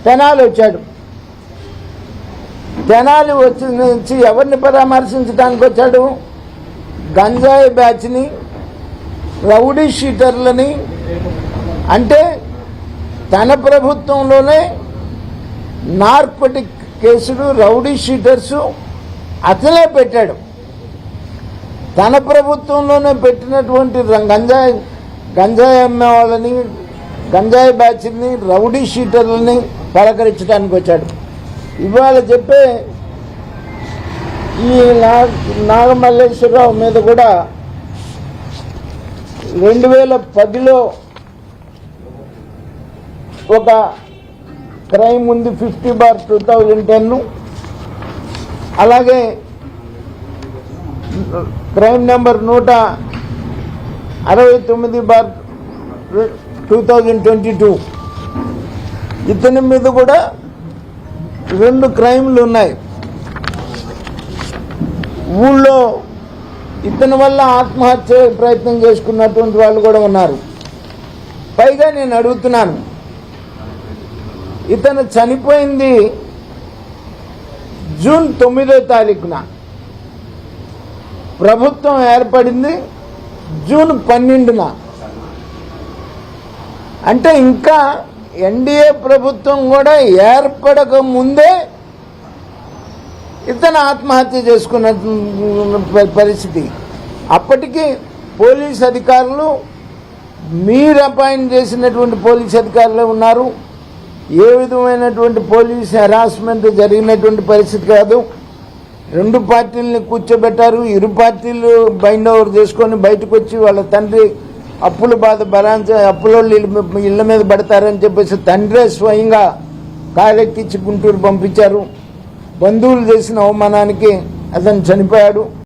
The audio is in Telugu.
తెనాలి వచ్చాడు. తెనాలి వచ్చి ఎవరిని పరామర్శించడానికి వచ్చాడు? గంజాయి బ్యాచ్ని, రౌడీ షీటర్లని. అంటే తన ప్రభుత్వంలోనే నార్కోటిక్ కేసులు, రౌడీ షీటర్సు అతనే పెట్టాడు. తన ప్రభుత్వంలోనే పెట్టినటువంటి గంజాయి అమ్మే వాళ్ళని, గంజాయి బ్యాచ్ని, రౌడీ షీటర్లని పలకరించడానికి వచ్చాడు. ఇవాళ చెప్పే ఈ నాగమల్లేశ్వరరావు మీద కూడా 2010లో ఒక క్రైమ్ ఉంది, 50/2010. అలాగే క్రైమ్ నెంబర్ 169/2022. ఇతని మీద కూడా 2 క్రైమ్లు ఉన్నాయి. ఊళ్ళో ఇతని వల్ల ఆత్మహత్య ప్రయత్నం చేసుకున్నటువంటి వాళ్ళు కూడా ఉన్నారు. పైగా నేను అడుగుతున్నాను, ఇతను చనిపోయింది జూన్ 9వ తారీఖున, ప్రభుత్వం ఏర్పడింది జూన్ 12న. అంటే ఇంకా ఎన్డీఏ ప్రభుత్వం కూడా ఏర్పడక ముందే ఇతను ఆత్మహత్య చేసుకున్న పరిస్థితి. అప్పటికి పోలీస్ అధికారులు, మీరు అపాయింట్ చేసినటువంటి పోలీస్ అధికారులే ఉన్నారు. ఏ విధమైనటువంటి పోలీస్ హెరాస్మెంట్ జరిగినటువంటి పరిస్థితి కాదు. 2 పార్టీలని కూర్చోబెట్టారు. ఇరు పార్టీలు బైండ్ ఓవర్ చేసుకొని బయటకు వచ్చి వాళ్ళ తండ్రి అప్పుల బాధ అప్పులో ఇళ్ల మీద పడతారని చెప్పేసి తండ్రే స్వయంగా కారెక్కించి గుంటూరు పంపించారు. బంధువులు చేసిన అవమానానికి అతను చనిపోయాడు.